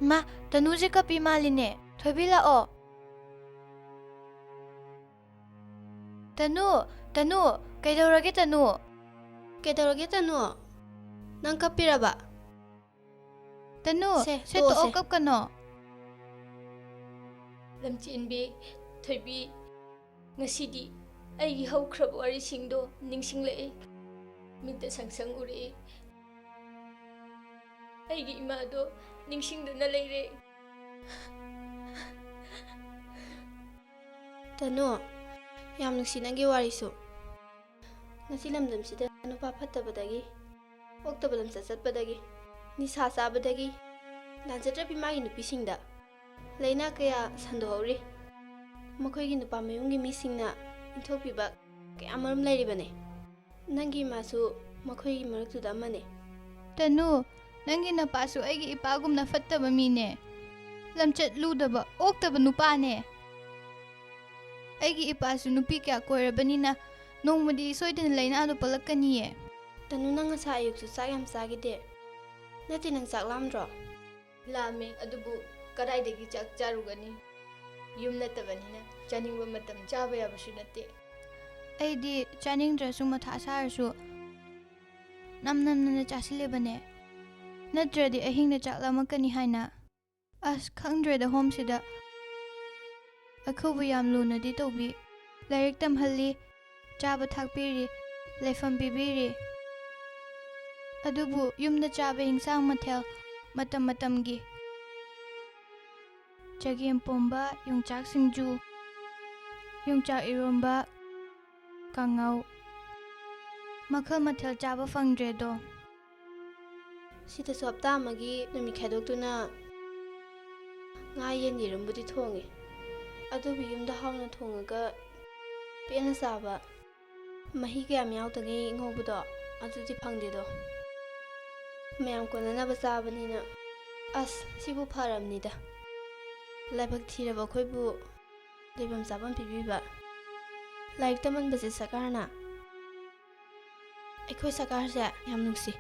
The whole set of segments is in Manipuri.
Ma, tanuji kapi maline. Thoibila o. Tanu, kaidorage tanu. Kaidorage tanu? Nang kapiraba? Tanu, se to okap kano. Lamchenbe, thoibi, ngasidi, aigi haukrab warisingdo ningsinglei. Minta sangsang ure. Aigi imado ningsingduna leire. Tanu, yam nungsi nangi warisu. Ngasi lamdamsida nupa fattabadagi, oktabadam satsadbadagi, nisa sabadagi, lanjatrapi magi nupisingda. Laina kaya sandohori. Makhoigi nupa mayumgi misingna inthokpiba kaya maram leiribane. Nangi masu makhoigi maraktuda amane. Tanu, nangi napasu aigi ipagumna fattaba mine. Lamchat ludaba, oktaba nupane. Aigi ipasu nupi kya koirabanina nongmadi soidana laina adu palakkaniye. Tanu nang ngasa ayuksu chak yam chagide. Nati nang chak lamdro? Lame adubu kadaidagi chak charugani. Yum nattabanina chaningba matam chaba yabasu natte. Aidi chaningdrasu matha sarasu namnamna chasilebane. Natradi ahingna chaklamakani haina. As khangdreda homsida akhubu yam lunadi tobi. Lairik tamhalli, chaba thakpiri, leifam pibiri. Adubu yumda chaba hingsang mathel matam matamgi. Chagem pomba yung chak singju, yung chak iromba, kangau. Makhal mathel chaba fangdredo. Sita sopta amagi numi khaidokuna nga yen yirumbudi thongi. Adubu yumda hauna thongaga pena saba mahi kaya miyawtagi ngobudo adudi phangdedo. Mayam konanaba sabanina as sibu pharamnida. Laibak thiraba khoibu leibam sabam pibiba. Laik tamanbase sakarna. Aikhoi sakarse yam nungsi.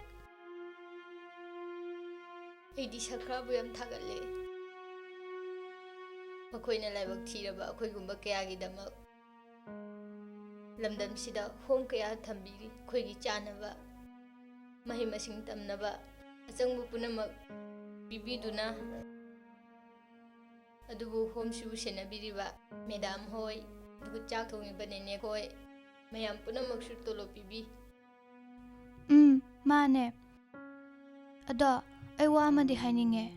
Aidi sakrabu yam thagalle. Makhoina laibak thiraba akhoi kayagi damak. Lamdamsida hom kaya thambiri khoigi chanaba. Mahi masing tamnaba achangbu punamak bibiduna. Adubu homsibu senabiriba madam hoi dugu chak thongiba nene khoi mayam punamaksu tolo pibi. Mane. Ado ai wa amadi haininge.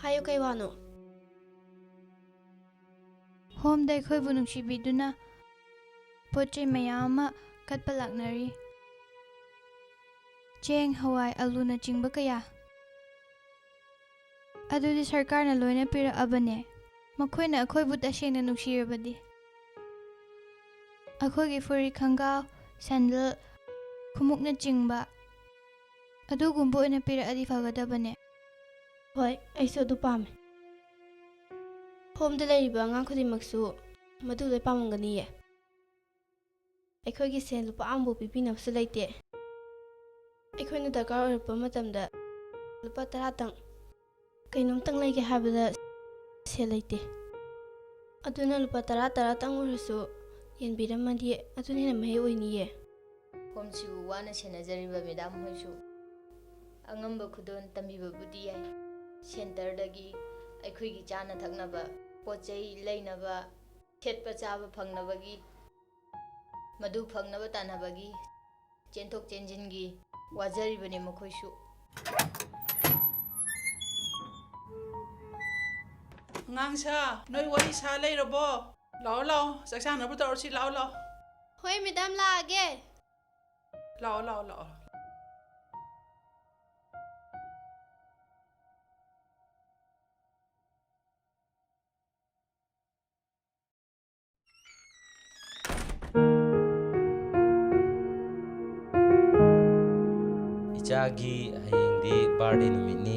Hayo kai wano? Hom dai khoibu nungsibiduna pochai mayama katpalaknari. Cheng, hawai, aluna chingba kaya. Adudi sarkarna loina pira abane. Makhoina akhoibu tasengna nuksirabadi. Akhoigi furi khangau, sandal, khumukna chingba. Adugumba oina pira adi fagadabane. Hoi, aisu adu pame. Homda leiriba angang khudimaksu madu loi pamamganiye. Aikhoigi sen lupa ambu pipinabsu leite. Aikhoina darkar oirappa matamda lupa 10 tang kainomtang leige habada se leite. Aduna lupa 10 tang oirasu yenbiramadi adunina mahi oiniye. Homsibu wana senajariba madam hoisu angamba khudon tambiba budi yai. Center dagi aikhoigi chana thaknaba pochai leinaba thetpa chaba phangnabagi madu phangnaba tanabagi chenthok chenjingi wajaribane makhoisu. Ngangsa noi wari sa leirabo lao saksana bu torsi lao. Hoi madam laage. Lao. Ichagi hayengdi birthday numitni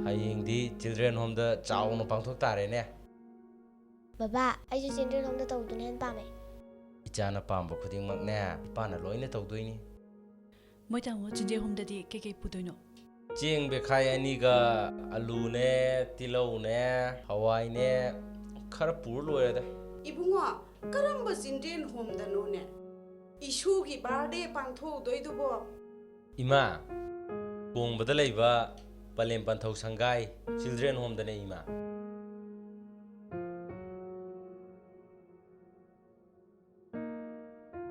hayengdi children home da chauna pangthok tare ne. Baba, aiju children home da tawduna hen pame. Ichana pamba khudingmak ne ipana loina tawdoini. Moi tang wo children home da di keke pudoino. cheng bekhai ani ga alu ne tilau ne hawai ne khara pur loire da Ibungo karamba children home dano ne issue ki birthday pangtho doidubo ima kong bada leiba palem panthau sangai children home da ne ima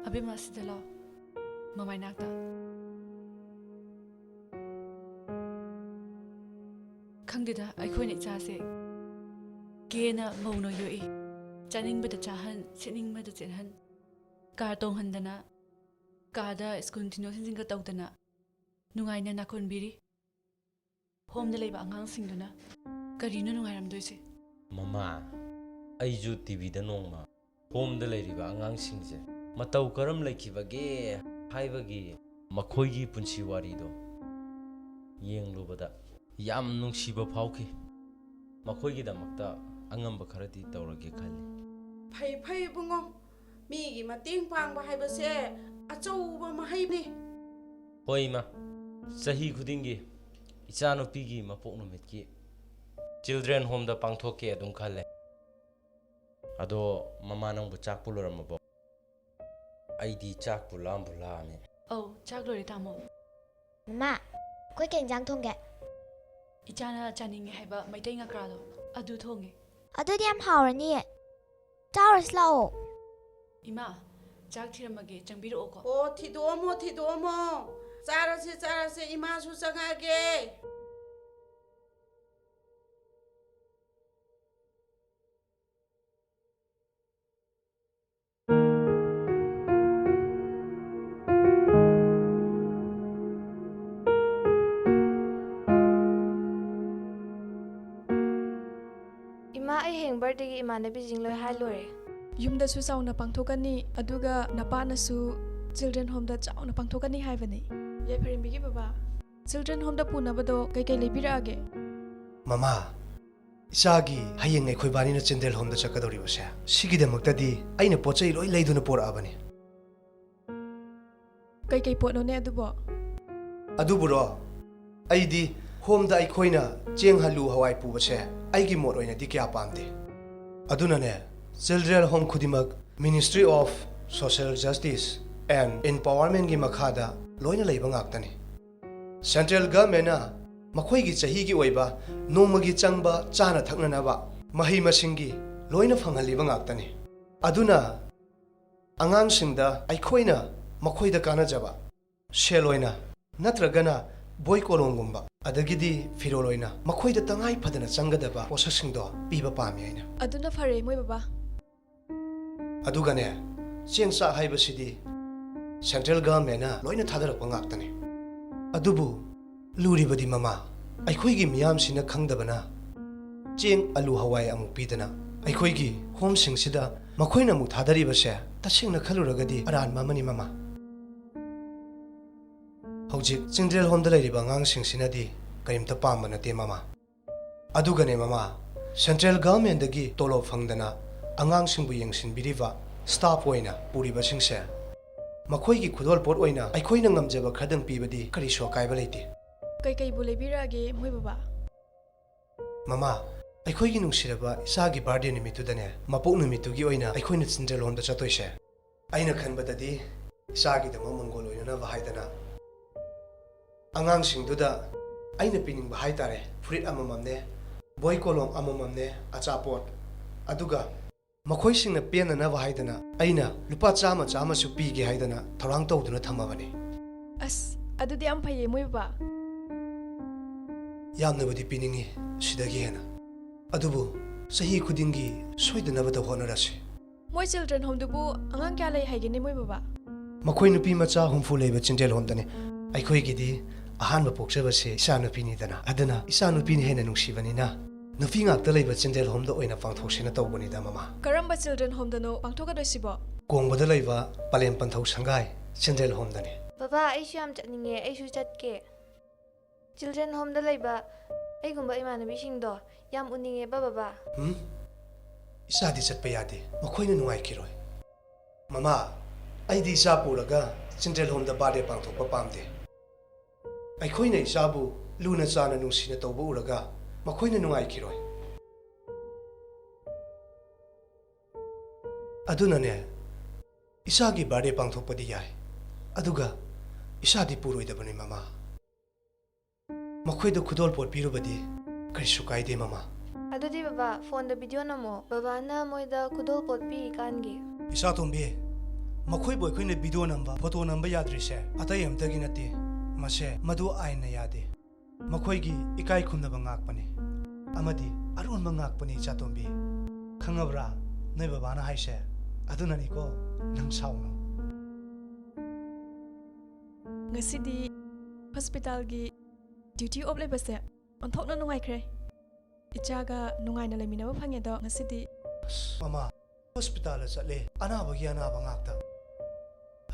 Abima asida lo mamai nakta khangdida Eikhoina ichase kena mauno yoi chaning bada chahan sining bada chenhan kar tong handana kada school tino singa tawdana nungaina nakon biri home da leiba angang singduna karino nungairam doise mama aiju tv da nongma home da leiriba angang singje matau karam laikibage haibagi makhoigi punsi wari do yenglubada yam nungsiba phauki makhoigi damakta angamba kharati tawrage khali phai bungo mi gi mateng pangba haibase achouba mahai hoi ma sahi khudingi ichano pigi mapok numit ki children home da pangthoke adum khale ado mama nang bu chak puluramabo aidi chak pulam bulame oh chak lori tamo Mama, koi keng jang thong ge. ichana chaninge haiba maitai nga krado adu thonge Adu di am haurani. Towers lao. ima chak thiramage changbiro ko O thidomo charase ima su changage Ima ai heng birthday gi imanabi jingloi hai lore. Yumdasu chauna pangthokani aduga napanasu children home da chauna pangthokani haibani yai pharimbi gi baba children home da punabado kai kai lebirage Mama isagi hayeng ekhoi bani na Central home da chakadori base sigi da maktadi aina pochai loi leiduna pora abani kai kai potno ne adubo aduburo aidi home da Eikhoina cheng halu hawai pu base aigi mot oina di kya pamde aduna ne Children home khudimak Ministry of Social Justice and Empowerment gi makhada loina leiba ngaktani Central Govt na makhoi gi chahi gi oiba nomagi changba chana thakna ba mahi masingi loina phanghaliba ngaktani aduna angang singda Eikhoina makhoi da kana jaba sheloina natragana boy kolongumba adagidi firoloina makhoi da tangai phadana changadaba posasingdo piba pami aina aduna phare moi baba adugane chengsa haibasidi Central Govt na loina thadhrklaba ngaktani adubu luribadi mama Eikhoigi miyam sina khangdabana cheng alu hawai amuk pidana Eikhoigi home singsida makhoina mu thadari base tasingna khaluragadi aran mamani mama houjik Central home da leiriba ngang singsinadi karimta pambana te mama adugane mama Central Govt dagi tolo phangdana Angang singbu yengsin biriba staff oina puriba singse makhoigi khudol pot oina Eikhoina ngamjaba khadang pibadi kari so kaiba leite kai kai bu lebirage moi baba mama Eikhoigi nungsiraba isagi birthday nimitu dane mapok nimitu gi oina Eikhoina Central home da chatoise aina khanbadadi isagi da mongol oina na bahaidana angang singduda aina pining bahai tare fruit amamamne boy kolom amamamne achapot aduga makhoi singna pena na haidana aina lupa chama su pi ge haidana thorang tawduna thamabani as adudi am phaye moi baba yamna budi piningi sidagi hena adubu sahi khudingi soidana bada honarasi moi children home dubu angang kya lei haigene moi baba makhoi nupi macha humfu leiba Central home dane Eikhoi gidi ahan ba pokchaba se isa nupi ni dana adana isa nupi ni hena nungsibani na nupi ngakta leiba Central home da oina pangthoksina tawbani da mama karamba children home dano pangthoka doisibo kongbada leiba palem panthau sangai Central home dane Baba aishu am chatninge aishu chatke. Children home da laiba aigumba imanabi singdo yam uninge baba. isa di chatpa yade makhoina nungai kiroi mama aidi isa puraga Central home da birthday pangthokpa pamde Eikhoina isabu luna chana nungsina tawba uraga makhoina nungai khiroi aduna ne isagi birthday pangthokpadi yai aduga isadi puroi dabani mama makhoida khudol pot pirubadi karisu kaide mama adudi baba phone da video namo baba na moida khudol pot pi kangi isa tombi makhoi boi khoina video namba photo namba yadri se atai amtagi nati mase madu aina yade makhoi gi ikai khumna bangak pani amadi arun bangak pani cha tombi khangabra noi baba na haise aduna ni ko nang saunu ngasidi hospital gi duty of labor se onthokna nungai khre ichaga nungai na leminaba phange do ngasidi mama hospital chale anaba gi anaba ngakta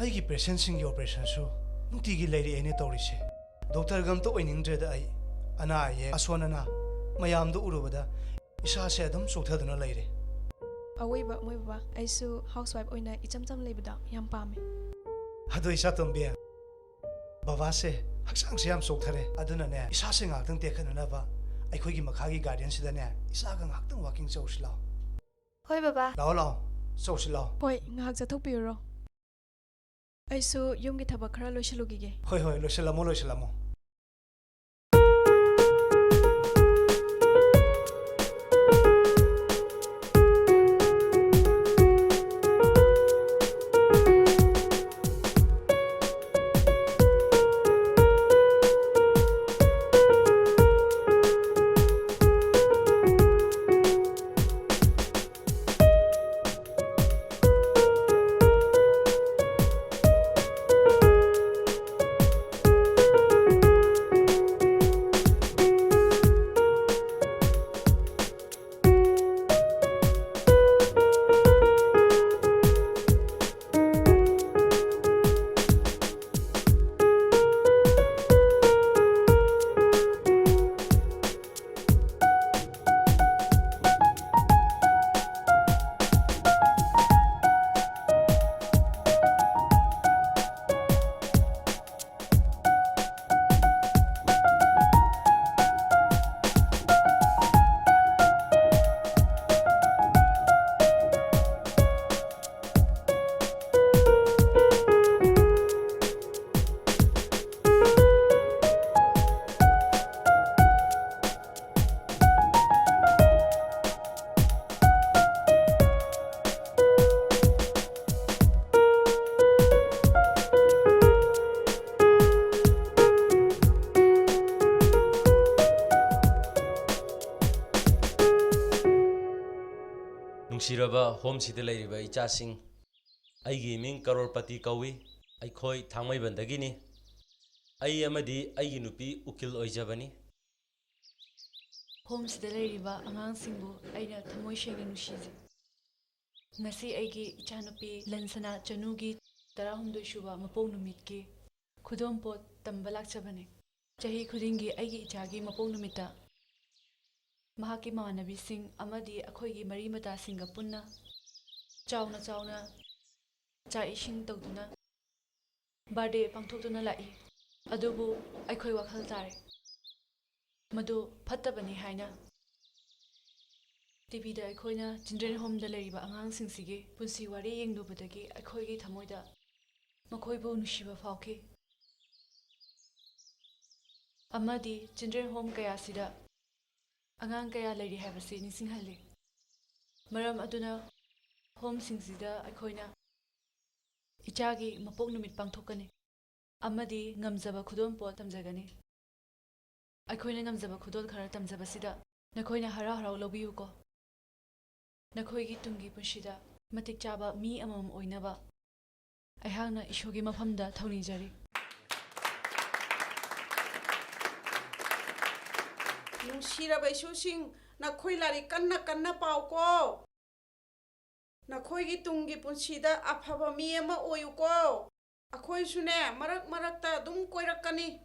ai gi patient sing gi operation su nukti gi leiri ene tawrise doctor gam to oining dre da ai ana ye asonana mayam do urubada isa se adum sothaduna leire Aroiba moi baba aisu housewife oina ichamcham leibada yam pame hado isa tombe baba se haksang se yam sothare aduna ne isa se ngaktang tekhana ba aikhoi gi makhagi guardian sida ne isa ga ngaktang walking chawsla hoi baba lao lao chawsla hoi ngahak jathok piro aisu yum gi thabak khara loishalugi ge hoi hoi loisalamo ꯅꯨꯡꯁꯤꯔꯕ ꯍꯣꯝꯁꯤꯗ ꯂꯩꯔꯤꯕ ꯏꯆꯥꯁꯤꯡ ꯑꯩꯒꯤ ꯃꯤꯡ ꯀꯔꯣꯔꯄꯇꯤ ꯀꯧꯏ ꯑꯩꯈꯣꯏ ꯊꯥꯡꯃꯩꯕꯟꯗꯒꯤꯅꯤ ꯑꯩ ꯑꯃꯗꯤ ꯑꯩꯒꯤ ꯅꯨꯄꯤ ꯎꯀꯤꯜ ꯑꯣꯏꯖꯕꯅꯤ ꯍꯣꯝꯁꯤꯗ ꯂꯩꯔꯤꯕ ꯑꯉꯥꯡꯁꯤꯡꯕꯨ ꯑꯩꯅ ꯊꯃꯣꯏ ꯁꯦꯡꯅ ꯅꯨꯡꯁꯤꯖꯩ ꯉꯁꯤ ꯑꯩꯒꯤ ꯏꯆꯥꯅꯨꯄꯤ ꯂꯟꯁꯅꯥ ꯆꯅꯨꯒꯤ 11 ꯁꯨꯕ ꯃꯄꯣꯛ ꯅꯨꯃꯤꯠꯀꯤ ꯈꯨꯗꯣꯝꯄꯣꯠ ꯇꯝꯕ ꯂꯥꯛꯆꯕꯅꯤ ꯆꯍꯤ ꯈꯨꯗꯤꯡꯒꯤ ꯑꯩꯒꯤ ꯏꯆꯥꯒꯤ ꯃꯄꯣꯛ ꯅꯨꯃꯤꯠꯇ ꯃꯍꯥꯛꯀꯤ ꯃꯃꯥꯟꯅꯕꯤꯁꯤꯡ ꯑꯃꯗꯤ ꯑꯩꯈꯣꯏꯒꯤ ꯃꯔꯤ ꯃꯇꯥꯁꯤꯡꯒ ꯄꯨꯟꯅ ꯆꯥꯎꯅ ꯆꯥꯛ ꯏꯁꯤꯡ ꯇꯧꯗꯨꯅ ꯕꯥꯔꯗꯦ ꯄꯥꯡꯊꯣꯛꯇꯨꯅ ꯂꯥꯛꯏ ꯑꯗꯨꯕꯨ ꯑꯩꯈꯣꯏ ꯋꯥꯈꯜ ꯇꯥꯔꯦ ꯃꯗꯨ ꯐꯠꯇꯕꯅꯤ ꯍꯥꯏꯅ ꯇꯤꯚꯤꯗ ꯑꯩꯈꯣꯏꯅ ꯆꯤꯜꯗ꯭ꯔꯦꯟ ꯍꯣꯝꯗ ꯂꯩꯔꯤꯕ ꯑꯉꯥꯡꯁꯤꯡꯁꯤꯒꯤ ꯄꯨꯟꯁꯤ ꯋꯥꯔꯤ ꯌꯦꯡꯂꯨꯕꯗꯒꯤ ꯑꯩꯈꯣꯏꯒꯤ ꯊꯃꯣꯏꯗ ꯃꯈꯣꯏꯕꯨ ꯅꯨꯡꯁꯤꯕ ꯐꯥꯎꯈꯤ ꯑꯃꯗꯤ ꯆꯤꯜꯗ꯭ꯔꯦꯟ ꯍꯣꯝ ꯀꯌꯥꯁꯤꯗ ꯑꯉꯥꯡ ꯀꯌꯥ ꯂꯩꯔꯤ ꯍꯥꯏꯕꯁꯤ ꯅꯤꯡꯁꯤꯡꯍꯜꯂꯤ ꯃꯔꯝ ꯑꯗꯨꯅ ꯍꯣꯝꯁꯤꯡꯁꯤꯗ ꯑꯩꯈꯣꯏꯅ ꯏꯆꯥꯒꯤ ꯃꯄꯣꯛ ꯅꯨꯃꯤꯠ ꯄꯥꯡꯊꯣꯛꯀꯅꯤ ꯑꯃꯗꯤ ꯉꯝꯖꯕ ꯈꯨꯗꯣꯜꯄꯣꯠ ꯇꯝꯖꯒꯅꯤ ꯑꯩꯈꯣꯏꯅ ꯉꯝꯖꯕ ꯈꯨꯗꯣꯜ ꯈꯔ ꯇꯝꯖꯕꯁꯤꯗ ꯅꯈꯣꯏꯅ ꯍꯔꯥꯎ ꯍꯔꯥꯎ ꯂꯧꯕꯤꯌꯨꯀꯣ ꯅꯈꯣꯏꯒꯤ ꯇꯨꯡꯒꯤ ꯄꯨꯟꯁꯤꯗ ꯃꯇꯤꯛ ꯆꯥꯕ ꯃꯤ ꯑꯃꯃꯝ ꯑꯣꯏꯅꯕ ꯑꯩꯍꯥꯛꯅ ꯏꯁꯣꯔꯒꯤ ꯃꯐꯝꯗ ꯊꯧꯅꯤꯖꯔꯤ ꯅꯨꯡꯁꯤꯔꯕ ꯏꯁꯨꯁꯤꯡ ꯅꯈꯣꯏ ꯂꯥꯏꯔꯤꯛ ꯀꯟꯅ ꯄꯥꯎꯀꯣ ꯅꯈꯣꯏꯒꯤ ꯇꯨꯡꯒꯤ ꯄꯨꯟꯁꯤꯗ ꯑꯐꯕ ꯃꯤ ꯑꯃ ꯑꯣꯏꯌꯨꯀꯣ ꯑꯩꯈꯣꯏꯁꯨꯅꯦ ꯃꯔꯛꯇ ꯑꯗꯨꯝ ꯀꯣꯏꯔꯛꯀꯅꯤ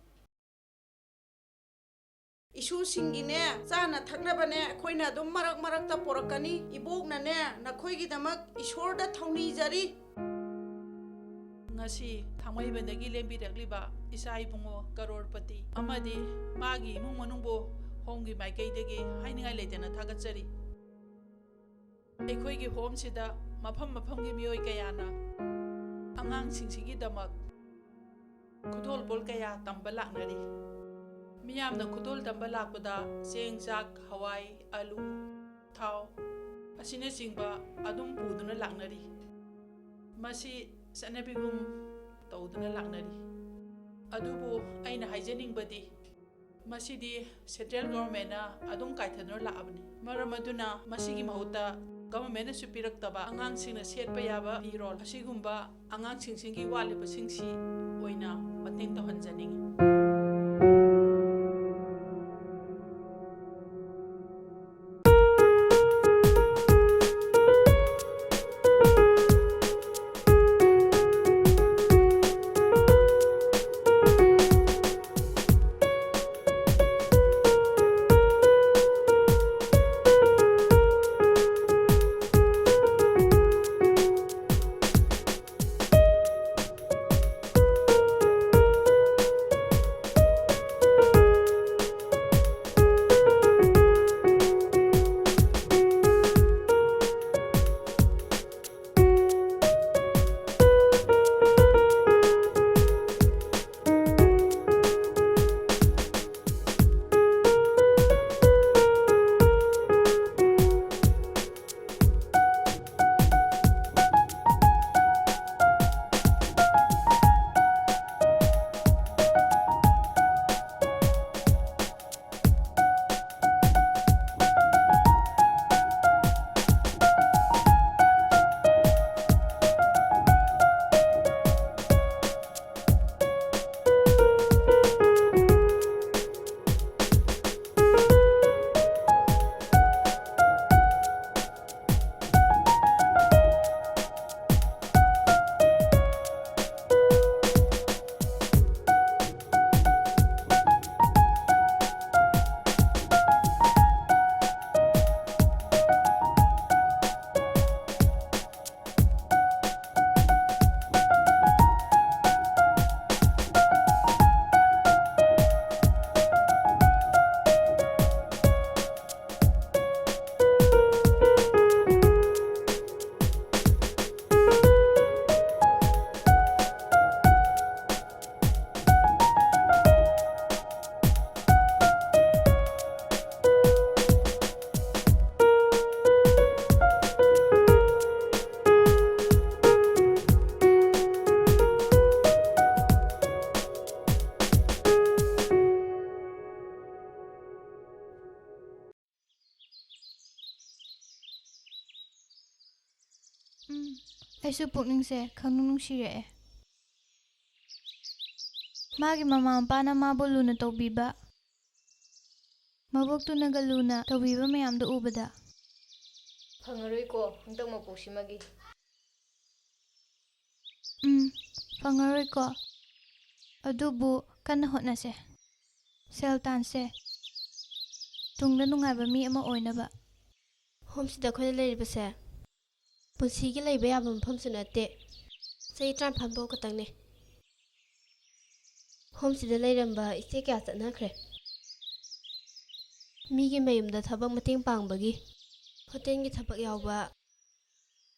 ꯏꯁꯨꯁꯤꯡꯒꯤꯅꯦ ꯆꯥꯅ ꯊꯛꯅꯕꯅꯦ ꯑꯩꯈꯣꯏꯅ ꯑꯗꯨꯝ ꯃꯔꯛꯇ ꯄꯣꯔꯛꯀꯅꯤ ꯏꯕꯣꯛꯅꯅꯦ ꯅꯈꯣꯏꯒꯤꯗꯃꯛ ꯏꯁꯣꯔꯗ ꯊꯧꯅꯤꯖꯔꯤ ngasi thangmaibanagi lembirakliba isa ibungo karorpati amadi magi imung manungbo homgi maikaidagi hainingai leitena thagatsari ꯑꯩꯈꯣꯏꯒꯤ ꯍꯣꯝꯁꯤꯗ ꯃꯐꯝ ꯃꯐꯝꯒꯤ ꯃꯤꯑꯣꯏ ꯀꯌꯥꯅ ꯑꯉꯥꯡꯁꯤꯡꯁꯤꯒꯤꯗꯃꯛ ꯈꯨꯗꯣꯜꯄꯣꯠ ꯀꯌꯥ ꯇꯝꯕ ꯂꯥꯛꯅꯔꯤ ꯃꯤꯌꯥꯝꯅ ꯈꯨꯗꯣꯜ ꯇꯝꯕ ꯂꯥꯛꯄꯗ ꯆꯦꯡ ꯆꯥꯛ ꯍꯋꯥꯏ ꯑꯂꯨ ꯊꯥꯎ ꯑꯁꯤꯅꯆꯤꯡꯕ ꯑꯗꯨꯝ ꯄꯨꯗꯨꯅ ꯂꯥꯛꯅꯔꯤ ꯃꯁꯤ ꯆꯠꯅꯕꯤꯒꯨꯝ ꯇꯧꯗꯨꯅ ꯂꯥꯛꯅꯔꯤ ꯑꯗꯨꯕꯨ ꯑꯩꯅ ꯍꯥꯏꯖꯅꯤꯡꯕꯗꯤ ꯃꯁꯤꯗꯤ ꯁꯦꯟꯇ꯭ꯔꯦꯜ ꯒꯣꯚꯔꯟꯃꯦꯟꯠꯅ ꯑꯗꯨꯝ ꯀꯥꯏꯊꯗꯨꯅ ꯂꯥꯛꯑꯕꯅꯤ ꯃꯔꯝ ꯑꯗꯨꯅ ꯃꯁꯤꯒꯤ ꯃꯍꯨꯠꯇ ꯒꯚꯔꯟꯃꯦꯟꯠꯅꯁꯨ ꯄꯤꯔꯛꯇꯕ ꯑꯉꯥꯡꯁꯤꯡꯅ ꯁꯦꯠꯄ ꯌꯥꯕ ꯐꯤꯔꯣꯜ ꯑꯁꯤꯒꯨꯝꯕ ꯑꯉꯥꯡꯁꯤꯡꯒꯤ ꯋꯥꯠꯂꯤꯕꯁꯤꯡꯁꯤ ꯑꯣꯏꯅ ꯃꯇꯦꯡ ꯇꯧꯍꯟꯖꯅꯤꯡꯉꯤ ꯑꯩꯁꯨ ꯄꯨꯛꯅꯤꯡꯁꯦ ꯈꯪꯅꯨꯡ ꯅꯨꯡꯁꯤꯔꯛꯑꯦ ꯃꯥꯒꯤ ꯃꯃꯥ ꯃꯄꯥꯅ ꯃꯥꯕꯨ ꯂꯨꯅ ꯇꯧꯕꯤꯕ ꯃꯕꯣꯛꯇꯨꯅꯒ ꯂꯨꯅ ꯇꯧꯕꯤꯕ ꯃꯌꯥꯝꯗꯣ ꯎꯕꯗ ꯐꯪꯉꯔꯣꯏꯀꯣ ꯍꯟꯗꯛ ꯃꯄꯣꯛꯁꯤꯃꯒꯤ ꯐꯪꯉꯔꯣꯏꯀꯣ ꯑꯗꯨꯕꯨ ꯀꯟꯅ ꯍꯣꯠꯅꯁꯦ ꯁꯦꯜ ꯇꯥꯟꯁꯦ ꯇꯨꯡꯗ ꯅꯨꯡꯉꯥꯏꯕ ꯃꯤ ꯑꯃ ꯑꯣꯏꯅꯕ ꯍꯣꯝꯁꯤꯗ ꯑꯩꯈꯣꯏꯅ ꯂꯩꯔꯤꯕꯁꯦ ꯄꯨꯟꯁꯤꯒꯤ ꯂꯩꯕ ꯌꯥꯕ ꯃꯐꯝꯁꯨ ꯅꯠꯇꯦ ꯆꯍꯤ 35 ꯐꯥꯎ ꯈꯛꯇꯪꯅꯦ ꯍꯣꯝꯁꯤꯗ ꯂꯩꯔꯝꯕ ꯏꯆꯦ ꯀꯌꯥ ꯆꯠꯅꯈ꯭ꯔꯦ ꯃꯤꯒꯤ ꯃꯌꯨꯝꯗ ꯊꯕꯛ ꯃꯇꯦꯡ ꯄꯥꯡꯕꯒꯤ ꯍꯣꯇꯦꯜꯒꯤ ꯊꯕꯛ ꯌꯥꯎꯕ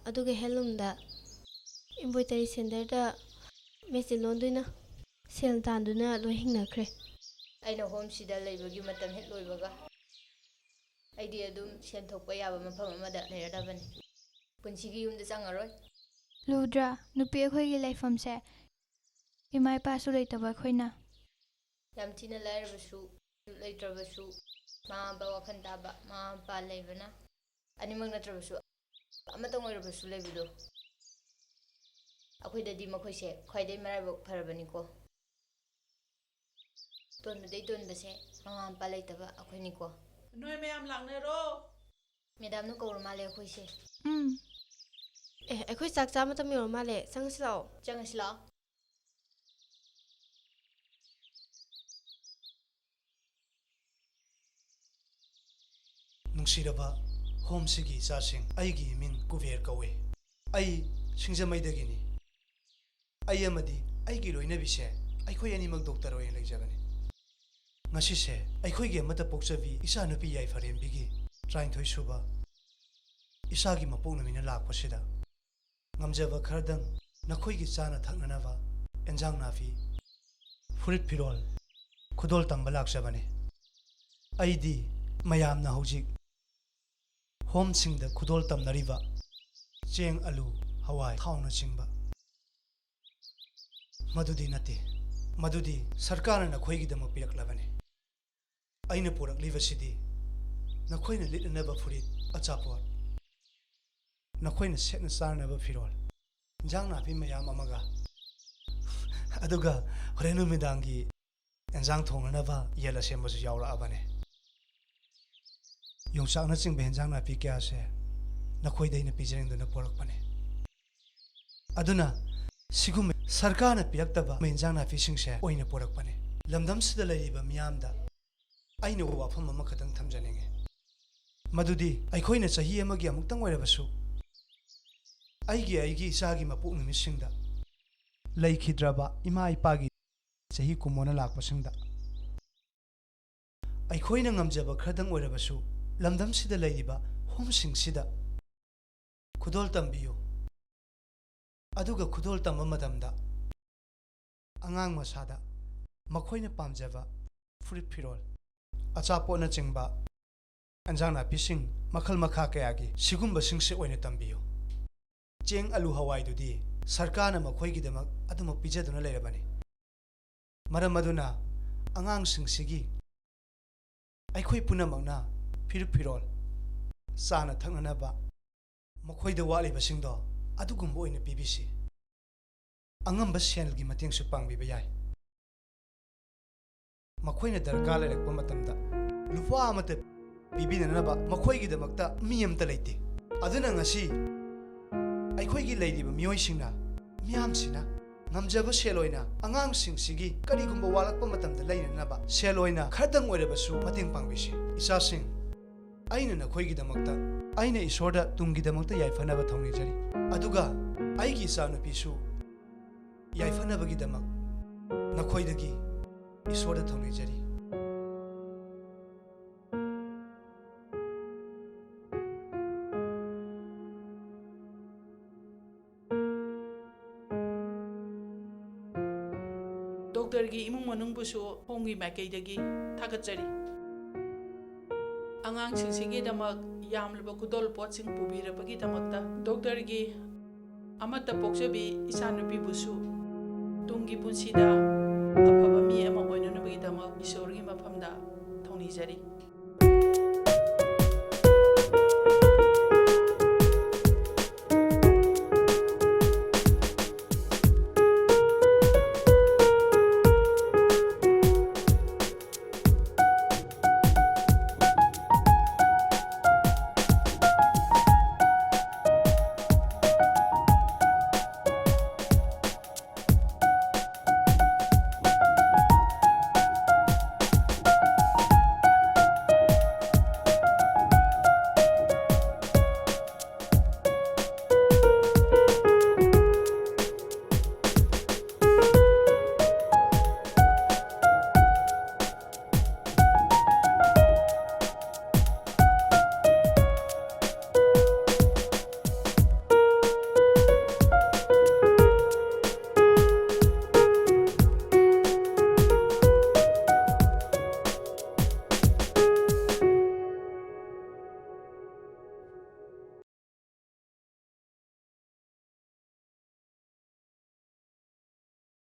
ꯑꯗꯨꯒ ꯍꯦꯟꯂꯨꯝꯗ ꯏꯝꯕꯣꯏꯇꯔꯤ ꯁꯦꯟꯇꯔꯗ ꯃꯦꯆꯤꯟ ꯂꯣꯟꯗꯨꯅ ꯁꯦꯜ ꯇꯥꯟꯗꯨꯅ ꯂꯣꯏ ꯍꯤꯡꯅꯈ꯭ꯔꯦ ꯑꯩꯅ ꯍꯣꯝꯁꯤꯗ ꯂꯩꯕꯒꯤ ꯃꯇꯝ ꯍꯦꯛ ꯂꯣꯏꯕꯒ ꯑꯩꯗꯤ ꯑꯗꯨꯝ ꯁꯦꯟ ꯊꯣꯛꯄ ꯌꯥꯕ ꯃꯐꯝ ꯑꯃꯗ ꯂꯩꯔꯗꯕꯅꯤ ꯄꯨꯟꯁꯤꯒꯤ ꯌꯨꯝꯗ ꯆꯪꯉꯔꯣꯏ ꯂꯨꯗ꯭ꯔꯥ ꯅꯨꯄꯤ ꯑꯩꯈꯣꯏꯒꯤ ꯂꯩꯐꯝꯁꯦ ꯏꯃꯥ ꯏꯄꯥꯁꯨ ꯂꯩꯇꯕ ꯑꯩꯈꯣꯏꯅ ꯌꯥꯝ ꯊꯤꯅ ꯂꯥꯏꯔꯕꯁꯨ ꯂꯩꯇ꯭ꯔꯕꯁꯨ ꯃꯃꯥ ꯃꯄꯥ ꯋꯥꯈꯜ ꯇꯥꯕ ꯃꯃꯥ ꯃꯄꯥ ꯂꯩꯕꯅ ꯑꯅꯤꯃꯛ ꯅꯠꯇ꯭ꯔꯕꯁꯨ ꯑꯃꯇꯪ ꯑꯣꯏꯔꯕꯁꯨ ꯂꯩꯕꯗꯣ ꯑꯩꯈꯣꯏꯗꯗꯤ ꯃꯈꯣꯏꯁꯦ ꯈ꯭ꯋꯥꯏꯗꯩ ꯃꯔꯥꯏꯕꯛ ꯐꯔꯕꯅꯤꯀꯣ ꯇꯣꯟꯕꯗꯩ ꯇꯣꯟꯕꯁꯦ ꯃꯃꯥ ꯃꯄꯥ ꯂꯩꯇꯕ ꯑꯩꯈꯣꯏꯅꯤꯀꯣ ꯅꯣꯏ ꯃꯌꯥꯝ ꯂꯥꯛꯅꯔꯣ ꯃꯦꯗꯥꯝꯅ ꯀꯧꯔ ꯃꯥꯜꯂꯦ ꯑꯩꯈꯣꯏꯁꯦ ꯑꯩꯈꯣꯏ ꯆꯥꯛ ꯆꯥ ꯃꯇꯝ ꯌꯧꯔ ꯃꯥꯜꯂꯦ ꯆꯪꯉꯁꯤ ꯂꯥꯛꯑꯣ ꯆꯪꯉꯁꯤ ꯂꯥꯛꯑꯣ ꯅꯨꯡꯁꯤꯔꯕ ꯍꯣꯝꯁꯤꯒꯤ ꯏꯆꯥꯁꯤꯡ ꯑꯩꯒꯤ ꯏꯃꯤꯡ ꯀꯨꯕꯦꯔ ꯀꯧꯏ ꯑꯩ ꯁꯤꯡꯖꯃꯩꯗꯒꯤꯅꯤ ai amadi ai gi loina bise ai khoi ani mak doctor oin leijabani ngasi se ai khoi ge mata pokchabi isa nupi yai farem bigi train thoi suba isa gi mapok namina lak pasida ngamjaba khardang nakhoi gi chana thaknanaba enjang nafi furit pirol khudol tamba laksabani aidi mayam na houjik hom singda khudol tamnariba cheng alu hawai thao na chingba madudi nate madudi sarkar na khoi gi dama pirak labani aina purak livasidi na khoi na litnaba furit achapot na khoi na setna sarnaba firol jang na pi mayam amaga aduga horenu midangi enjang thongnaba yela sembasu yawra abane yongsak na chingbe enjang na pi kya se na khoi dai na pijeng duna porak pane aduna sigum sarkar na piyaktaba enjang na pi singse oina porak pane lamdam sida leiriba miyamda aina wafam ama khatang thamjaninge madudi aikhoina chahi amagi amuktang oirabasu aigi isagi mapuk numisingda leikhid꯭রaba ima ipagi chahi kumona lakpasingda aikhoina ngamjaba khradang oirabasu lamdam sida leiriba homsing sida khudol tambiyo aduga khudol tamba matamda angang masada makhoina pamjaba furit phirol achapona chingba anjang na pising makhal makha kayagi sigumba singse oina tambiyo cheng alu hawai dudi sarkar na makhoi gi damak aduma pijaduna leirabani maram aduna angang singsigi aikhoi punamakna phirol sana thaknanaba makhoi da wali basingdo adugumbo oina pibisi angamba channel gi mateng su pangbiba yai makhoi na darkar lerekpa matamda lupa amata pibinanaba makhoi gi damakta mi amta leite aduna ngasi aikoi gi leiriba mioi singna miyamsina ngamjaba seloina angang singsigi karigumba walakpa matamda leinanaba seloina khardang oirabasu mateng pangbisi isa sing aina na khoi gi damakta aina isorda tungi damakta yaifanaba thongni jari aduga aigi isa na pisu yaifanaba gi damak na khoi dagi isorda thongni jari ꯗꯣꯛꯇꯔꯒꯤ ꯏꯃꯨꯡ ꯃꯅꯨꯡꯕꯨꯁꯨ ꯍꯣꯝꯒꯤ ꯃꯥꯏꯀꯩꯗꯒꯤ ꯊꯥꯒꯠꯆꯔꯤ ꯑꯉꯥꯡꯁꯤꯡꯁꯤꯒꯤꯗꯃꯛ ꯌꯥꯝꯂꯕ ꯈꯨꯗꯣꯜ ꯄꯣꯠꯁꯤꯡ ꯄꯨꯕꯤꯔꯕꯒꯤꯗꯃꯛꯇ ꯗꯣꯛꯇꯔꯒꯤ ꯑꯃꯠꯇ ꯄꯣꯛꯆꯕꯤ ꯏꯆꯥꯅꯨꯄꯤꯕꯨꯁꯨ ꯇꯨꯡꯒꯤ ꯄꯨꯟꯁꯤꯗ ꯑꯐꯕ ꯃꯤ ꯑꯃ ꯑꯣꯏꯅꯅꯕꯒꯤꯗꯃꯛ ꯏꯁꯣꯔꯒꯤ ꯃꯐꯝꯗ ꯊꯧꯅꯤꯖꯔꯤ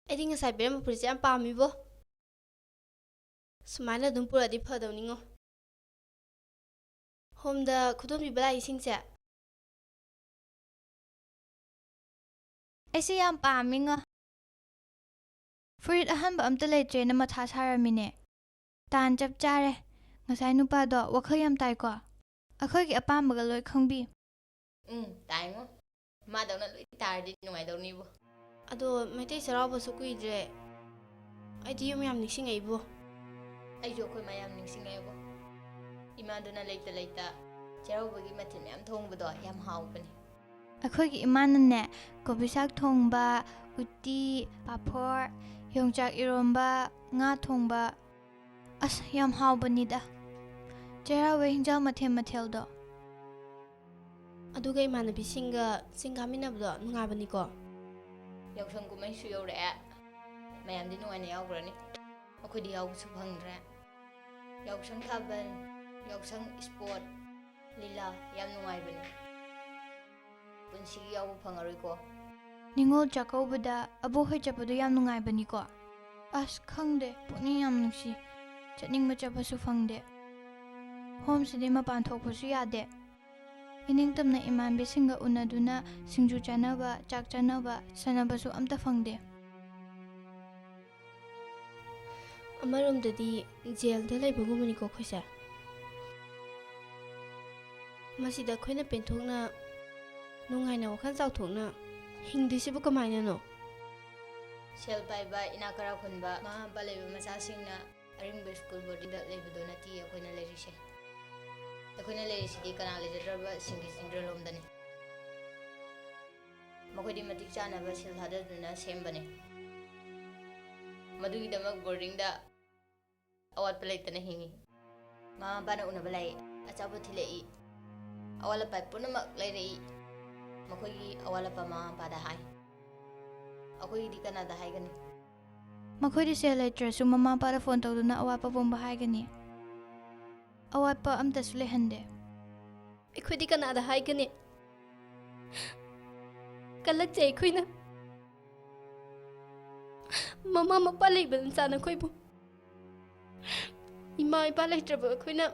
ꯑꯩꯗꯤ ꯉꯁꯥꯏ ꯄꯤꯔꯝꯕ ꯐꯨꯔꯤꯠꯁꯦ ꯌꯥꯝ ꯄꯥꯝꯃꯤꯕꯣ ꯁꯨꯃꯥꯏꯅ ꯑꯗꯨꯝ ꯄꯨꯔꯛꯑꯗꯤ ꯐꯗꯧꯅꯤꯉꯣ ꯍꯣꯝꯗ ꯈꯨꯗꯣꯝꯕꯤꯕ ꯂꯥꯛꯏꯁꯤꯡꯁꯦ ꯑꯩꯁꯦ ꯌꯥꯝ ꯄꯥꯝꯃꯤꯉꯣ ꯐꯨꯔꯤꯠ ꯑꯍꯟꯕ ꯑꯝꯇ ꯂꯩꯇ꯭ꯔꯦꯅ ꯃꯊꯥ ꯁꯥꯔꯝꯃꯤꯅꯦ ꯇꯥꯟ ꯆꯞ ꯆꯥꯔꯦ ꯉꯁꯥꯏ ꯅꯨꯄꯥꯗꯣ ꯋꯥꯈꯜ ꯌꯥꯝ ꯇꯥꯏꯀꯣ ꯑꯩꯈꯣꯏꯒꯤ ꯑꯄꯥꯝꯕꯒ ꯂꯣꯏ ꯈꯪꯕꯤ ꯇꯥꯏꯉꯣ ꯃꯥꯗꯧꯅ ꯂꯣꯏ ꯇꯥꯔꯗꯤ ꯅꯨꯡꯉꯥꯏꯗꯧꯅꯤꯕꯣ ꯑꯗꯣ ꯃꯩꯇꯩ ꯆꯩꯔꯥꯎꯕꯁꯨ ꯀꯨꯏꯗ꯭ꯔꯦ ꯑꯩꯗꯤ ꯌꯨꯝ ꯌꯥꯝ ꯅꯤꯡꯁꯤꯡꯉꯛꯏꯕꯣ ꯑꯩꯁꯨ ꯑꯩꯈꯣꯏ ꯃꯌꯥꯝ ꯅꯤꯡꯁꯤꯡꯉꯛꯑꯦꯕꯣ ꯏꯃꯥꯗꯨꯅ ꯂꯩꯇ ꯆꯩꯔꯥꯎꯕꯒꯤ ꯃꯊꯦꯜ ꯃꯌꯥꯝ ꯊꯣꯡꯕꯗꯣ ꯌꯥꯝ ꯍꯥꯎꯕꯅꯦ ꯑꯩꯈꯣꯏꯒꯤ ꯏꯃꯥꯅꯅꯦ ꯀꯣꯕꯤ ꯁꯥꯛ ꯊꯣꯡꯕ, ꯎꯇꯤ, ꯄꯥꯐꯣꯔ, ꯌꯣꯡꯆꯥꯛ ꯏꯔꯣꯝꯕ, ꯉꯥ ꯊꯣꯡꯕ, ꯑꯁ ꯌꯥꯝ ꯍꯥꯎꯕꯅꯤꯗ ꯆꯩꯔꯥꯎꯕ ꯍꯤꯟꯖꯥꯡ ꯃꯊꯦꯜꯗꯣ. ꯑꯗꯨꯒ ꯏꯃꯥꯟꯅꯕꯤꯁꯤꯡꯒ ꯆꯤꯡ ꯀꯥꯃꯤꯟꯅꯕꯗꯣ ꯅꯨꯡꯉꯥꯏꯕꯅꯤꯀꯣ. ꯌꯥꯎꯁꯪ ꯀꯨꯝꯍꯩꯁꯨ ꯌꯧꯔꯛꯑꯦ. ꯃꯌꯥꯝꯗꯤ ꯅꯨꯡꯉꯥꯏꯅ ꯌꯥꯎꯈ꯭ꯔꯅꯤ. ꯑꯩꯈꯣꯏꯗꯤ ꯌꯥꯎꯕꯁꯨ ꯐꯪꯗ꯭ꯔꯦ. ꯌꯥꯎꯁꯪ ꯊꯥꯕꯜ, ꯌꯥꯎꯁꯪ ꯏꯁꯄꯣꯔꯠ, ꯂꯤꯂꯥ ꯌꯥꯝ ꯅꯨꯡꯉꯥꯏꯕꯅꯤ. ꯄꯨꯟꯁꯤꯒꯤ ꯌꯥꯎꯕ ꯐꯪꯉꯔꯣꯏꯀꯣ. ꯅꯤꯉꯣꯜ ꯆꯥꯛꯀꯧꯕꯗ ꯑꯕꯣꯛꯍꯣꯏ ꯆꯠꯄꯗꯣ ꯌꯥꯝ ꯅꯨꯡꯉꯥꯏꯕꯅꯤꯀꯣ. ꯑꯁ ꯈꯪꯗꯦ, ꯄꯨꯛꯅꯤꯡ ꯌꯥꯝ ꯅꯨꯡꯁꯤ. ꯆꯠꯅꯤꯡꯕ ꯆꯠꯄꯁꯨ ꯐꯪꯗꯦ. ꯍꯣꯝꯁꯤꯗꯤ ꯃꯄꯥꯟ ꯊꯣꯛꯄꯁꯨ ꯌꯥꯗꯦ. ꯏꯅꯤꯡꯇꯝꯅ ꯏꯃꯥꯟꯕꯤꯁꯤꯡꯒ ꯎꯅꯗꯨꯅ ꯁꯤꯡꯖꯨ ꯆꯥꯅꯕ, ꯆꯥꯛ ꯆꯥꯅꯕ, ꯁꯥꯟꯅꯕꯁꯨ ꯑꯝꯇ ꯐꯪꯗꯦ. ꯑꯃꯔꯣꯝꯗꯗꯤ ꯖꯦꯜꯗ ꯂꯩꯕꯒꯨꯝꯕꯅꯤꯀꯣ ꯑꯩꯈꯣꯏꯁꯦ. ꯃꯁꯤꯗ ꯑꯩꯈꯣꯏꯅ ꯄꯦꯟꯊꯣꯛꯅ ꯅꯨꯡꯉꯥꯏꯅ ꯋꯥꯈꯜ ꯆꯥꯎꯊꯣꯛꯅ ꯍꯤꯡꯗꯣꯏꯁꯤꯕꯨ ꯀꯃꯥꯏꯅꯅꯣ? ꯁꯦꯜ ꯄꯥꯏꯕ, ꯏꯅꯥꯛ ꯈꯔ ꯈꯨꯟꯕ, ꯃꯃꯥ ꯃꯄꯥ ꯂꯩꯕ ꯃꯆꯥꯁꯤꯡꯅ ꯑꯔꯤꯡꯕ ꯁ꯭ꯀꯨꯜ ꯕꯣꯔꯗꯤꯡꯗ ꯂꯩꯕꯗꯣ ꯅꯠꯇꯤꯌꯦ ꯑꯩꯈꯣꯏꯅ ꯂꯩꯔꯤꯁꯦ. ꯑꯩꯈꯣꯏꯅ ꯂꯩꯔꯤꯁꯤꯗꯤ ꯀꯅꯥ ꯂꯩꯖꯗ꯭ꯔꯕ ꯁꯤꯡꯒꯤ ꯆꯤꯡꯗ꯭ꯔꯂꯣꯝꯗꯅꯤ. ꯃꯈꯣꯏꯗꯤ ꯃꯇꯤꯛ ꯆꯥꯅꯕ ꯁꯦꯜ ꯊꯥꯗꯗꯨꯅ ꯁꯦꯝꯕꯅꯤ. ꯃꯗꯨꯒꯤꯗꯃꯛ ꯕꯣꯔꯗꯤꯡꯗ ꯑꯋꯥꯠꯄ ꯂꯩꯇꯅ ꯍꯤꯡꯉꯤ. ꯃꯃꯥ ꯃꯄꯥꯅ ꯎꯅꯕ ꯂꯥꯛꯏ, ꯑꯆꯥꯄꯣꯠ ꯊꯤꯜꯂꯛꯏ, ꯑꯋꯥꯠ ꯑꯄꯥ ꯄꯨꯝꯅꯃꯛ ꯂꯩꯔꯛꯏ. ꯃꯈꯣꯏꯒꯤ ꯑꯋꯥꯠ ꯑꯄꯥ ꯃꯃꯥ ꯃꯄꯥꯗ ꯍꯥꯏ. ꯑꯩꯈꯣꯏꯒꯤꯗꯤ ꯀꯅꯥꯗ ꯍꯥꯏꯒꯅꯤ? ꯃꯈꯣꯏꯗꯤ ꯁꯦꯜ ꯂꯩꯇ꯭ꯔꯁꯨ ꯃꯃꯥ ꯃꯄꯥꯗ ꯐꯣꯟ ꯇꯧꯗꯨꯅ ꯑꯋꯥꯠꯄ ꯄꯨꯝꯕ ꯍꯥꯏꯒꯅꯤ. ꯑꯋꯥꯠꯄ ꯑꯝꯇꯁꯨ ꯂꯩꯍꯟꯗꯦ. ꯑꯩꯈꯣꯏꯗꯤ ꯀꯅꯥꯗ ꯍꯥꯏꯒꯅꯤ? ꯀꯜꯂꯛꯆꯩ ꯑꯩꯈꯣꯏꯅ ꯃꯃꯥ ꯃꯄꯥ ꯂꯩꯕ ꯃꯆꯥꯅ ꯑꯩꯈꯣꯏꯕꯨ, ꯏꯃꯥ ꯏꯄꯥ ꯂꯩꯇ꯭ꯔꯕ ꯑꯩꯈꯣꯏꯅ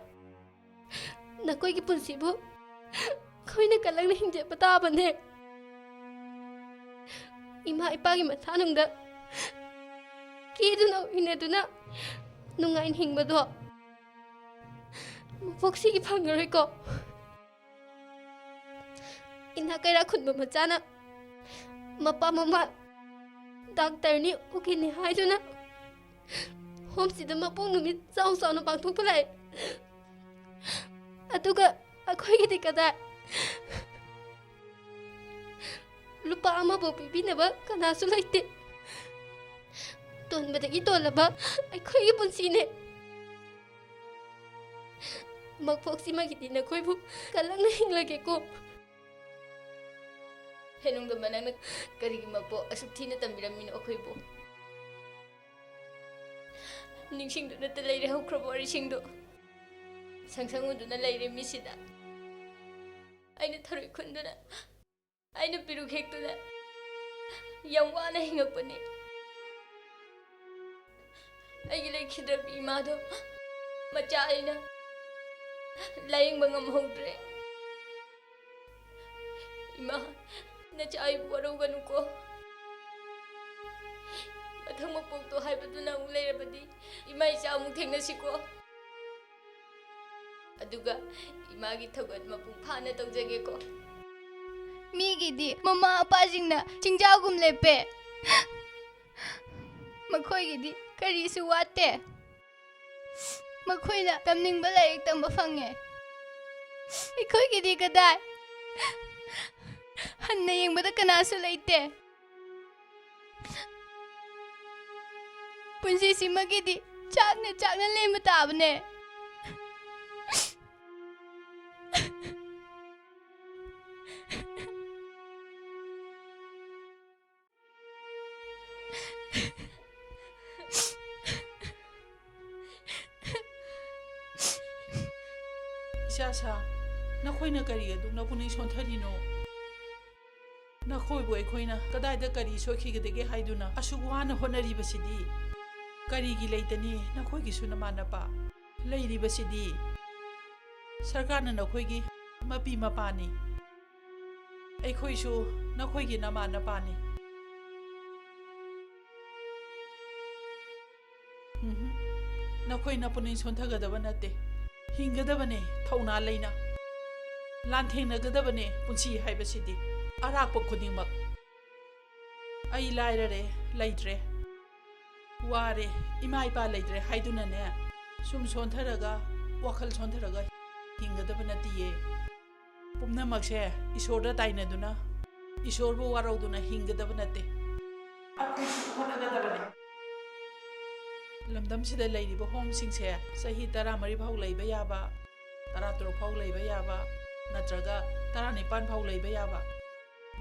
ꯅꯈꯣꯏꯒꯤ ꯄꯨꯟꯁꯤꯕꯨ ꯑꯩꯈꯣꯏꯅ ꯀꯜꯂꯛꯅ ꯍꯤꯡꯖꯕ ꯇꯥꯕꯅꯦ. ꯏꯃꯥ ꯏꯄꯥꯒꯤ ꯃꯁꯥꯅꯨꯡꯗ ꯀꯦꯗꯨꯅ ꯏꯟꯅꯗꯨꯅ ꯅꯨꯡꯉꯥꯏꯅ ꯍꯤꯡꯕꯗꯣ ꯃꯄꯣꯛꯁꯤꯒꯤ ꯐꯪꯉꯔꯣꯏꯀꯣ. ꯏꯅꯥꯛ ꯀꯩꯔꯥꯛ ꯈꯨꯟꯕ ꯃꯆꯥꯅ ꯃꯄꯥ ꯃꯃꯥ ꯗꯥꯛꯇꯔꯅꯤ, ꯎꯀꯤꯜꯅꯤ ꯍꯥꯏꯗꯨꯅ ꯍꯣꯝꯁꯤꯗ ꯃꯄꯣꯛ ꯅꯨꯃꯤꯠ ꯆꯥꯎ ꯆꯥꯎꯅ ꯄꯥꯡꯊꯣꯛꯄ ꯂꯥꯛꯑꯦ. ꯑꯗꯨꯒ ꯑꯩꯈꯣꯏꯒꯤꯗꯤ ꯀꯗꯥꯏ? ꯂꯨꯄꯥ ꯑꯃꯐꯥꯎ ꯄꯤꯕꯤꯅꯕ ꯀꯅꯥꯁꯨ ꯂꯩꯇꯦ. ꯇꯣꯟꯕꯗꯒꯤ ꯇꯣꯜꯂꯕ ꯑꯩꯈꯣꯏꯒꯤ ꯄꯨꯟꯁꯤꯅꯦ. ꯃꯄꯣꯛꯁꯤꯃꯒꯤꯗꯤ ꯅꯈꯣꯏꯕꯨ ꯀꯜꯂꯛꯅ ꯍꯤꯡꯂꯒꯦꯀꯣ. ꯍꯦꯅꯨꯡꯗꯝꯕ ꯅꯪꯅ ꯀꯔꯤꯒꯤ ꯃꯄꯣꯛ ꯑꯁꯨꯛ ꯊꯤꯅ ꯇꯝꯕꯤꯔꯝꯃꯤꯅꯣ ꯑꯩꯈꯣꯏꯕꯨ? ꯅꯤꯡꯁꯤꯡꯗꯨꯅꯇ ꯂꯩꯔꯦ ꯍꯧꯈ꯭ꯔꯕ ꯋꯥꯔꯤꯁꯤꯡꯗꯣ. ꯁꯪꯁꯪ ꯂꯩꯔꯦ ꯃꯤꯁꯤꯗ. ꯑꯩꯅ ꯊꯔꯣꯏ ꯈꯨꯟꯗꯨꯅ, ꯑꯩꯅ ꯄꯤꯔꯨꯛ ꯍꯦꯛꯇꯨꯅ ꯌꯥꯝ ꯋꯥꯅ ꯍꯤꯡꯉꯛꯄꯅꯤ. ꯑꯩꯒꯤ ꯂꯩꯈꯤꯗ꯭ꯔꯕ ꯏꯃꯥꯗꯣ ꯃꯆꯥ ꯑꯩꯅ ꯂꯥꯌꯦꯡꯕ ꯉꯝꯍꯧꯗ꯭ꯔꯦ. ꯏꯃꯥ, ꯅꯆꯥ ꯑꯩꯕꯨ ꯋꯥꯔꯧꯒꯅꯨꯀꯣ. ꯃꯊꯪ ꯃꯄꯣꯛꯇꯣ ꯍꯥꯏꯕꯗꯨꯅ ꯑꯃꯨꯛ ꯂꯩꯔꯕꯗꯤ ꯏꯃꯥ ꯏꯆꯥ ꯑꯃꯨꯛ ꯊꯦꯡꯅꯁꯤꯀꯣ. ꯑꯗꯨꯒ ꯏꯃꯥꯒꯤ ꯊꯧꯒꯜ ꯃꯄꯨꯡ ꯐꯥꯅ ꯇꯧꯖꯒꯦꯀꯣ. ꯃꯤꯒꯤꯗꯤ ꯃꯃꯥ ꯃꯄꯥꯁꯤꯡꯅ ꯆꯤꯡꯖꯥꯎꯒꯨꯝ ꯂꯦꯞꯄꯦ. ꯃꯈꯣꯏꯒꯤꯗꯤ ꯀꯔꯤꯁꯨ ꯋꯥꯠꯇꯦ. ꯃꯈꯣꯏꯅ ꯇꯝꯅꯤꯡꯕ ꯂꯥꯏꯔꯤꯛ ꯇꯝꯕ ꯐꯪꯉꯦ. ꯑꯩꯈꯣꯏꯒꯤꯗꯤ ꯀꯗꯥꯏ? ꯍꯟꯅ ꯌꯦꯡꯕꯗ ꯀꯅꯥꯁꯨ ꯂꯩꯇꯦ. ꯄꯨꯟꯁꯤꯁꯤꯃꯒꯤꯗꯤ ꯆꯥꯛꯅ ꯆꯥꯛꯅ ꯂꯦꯝꯕ ꯇꯥꯕꯅꯦ. ꯏꯆꯥꯁꯥ, ꯅꯈꯣꯏꯅ ꯀꯔꯤ ꯑꯗꯨꯛꯅ ꯄꯨꯛꯅꯤꯡ ꯁꯣꯟꯊꯔꯤꯅꯣ? ꯅꯈꯣꯏꯕꯨ ꯑꯩꯈꯣꯏꯅ ꯀꯗꯥꯏꯗ ꯀꯔꯤ ꯁꯣꯏꯈꯤꯒꯗꯒꯦ ꯍꯥꯏꯗꯨꯅ ꯑꯁꯨꯛ ꯋꯥꯅ ꯍꯣꯠꯅꯔꯤꯕꯁꯤꯗꯤ? ꯀꯔꯤꯒꯤ ꯂꯩꯇꯅꯤ ꯅꯈꯣꯏꯒꯤꯁꯨ ꯅꯃꯥꯟꯅꯕ ꯂꯩꯔꯤꯕꯁꯤꯗꯤ? ꯁꯔꯀꯥꯔꯅ ꯅꯈꯣꯏꯒꯤ ꯃꯄꯤ ꯃꯄꯥꯅꯤ. ꯑꯩꯈꯣꯏꯁꯨ ꯅꯈꯣꯏꯒꯤ ꯅꯃꯥꯟꯅꯕꯅꯤ. ꯅꯈꯣꯏꯅ ꯄꯨꯛꯅꯤꯡ ꯁꯣꯟꯊꯒꯗꯕ ꯅꯠꯇꯦ. ꯍꯤꯡꯒꯗꯕꯅꯦ ꯊꯧꯅꯥ ꯂꯩꯅ. ꯂꯥꯟꯊꯦꯡꯅꯒꯗꯕꯅꯦ ꯄꯨꯟꯁꯤ ꯍꯥꯏꯕꯁꯤꯗꯤ. ꯑꯔꯥꯛꯄ ꯈꯨꯗꯤꯡꯃꯛ. ꯑꯩ ꯂꯥꯏꯔꯔꯦ, ꯂꯩꯇ꯭ꯔꯦ, ꯋꯥꯔꯦ, ꯏꯃꯥ ꯏꯄꯥ ꯂꯩꯇ꯭ꯔꯦ ꯍꯥꯏꯗꯨꯅꯅꯦ ꯁꯨꯝ ꯁꯣꯟꯊꯔꯒ, ꯋꯥꯈꯜ ꯁꯣꯟꯊꯔꯒ ꯍꯤꯡꯒꯗꯕ ꯅꯠꯇꯤꯌꯦ. ꯄꯨꯝꯅꯃꯛꯁꯦ ꯏꯁꯣꯔꯗ ꯇꯥꯏꯅꯗꯨꯅ ꯏꯁꯣꯔꯕꯨ ꯋꯥꯔꯧꯗꯨꯅ ꯍꯤꯡꯒꯗꯕ ꯅꯠꯇꯦ ꯑꯩꯈꯣꯏꯁꯨ ꯍꯣꯠꯅꯒꯗꯕꯅꯤ ꯂꯝꯗꯝꯁꯤꯗ ꯂꯩꯔꯤꯕ ꯍꯣꯝꯁꯤꯡꯁꯦ ꯆꯍꯤ 14 ꯐꯥꯎ ꯂꯩꯕ ꯌꯥꯕ 13 ꯐꯥꯎ ꯂꯩꯕ ꯌꯥꯕ ꯅꯠꯇ꯭ꯔꯒ 19 ꯐꯥꯎ ꯂꯩꯕ ꯌꯥꯕ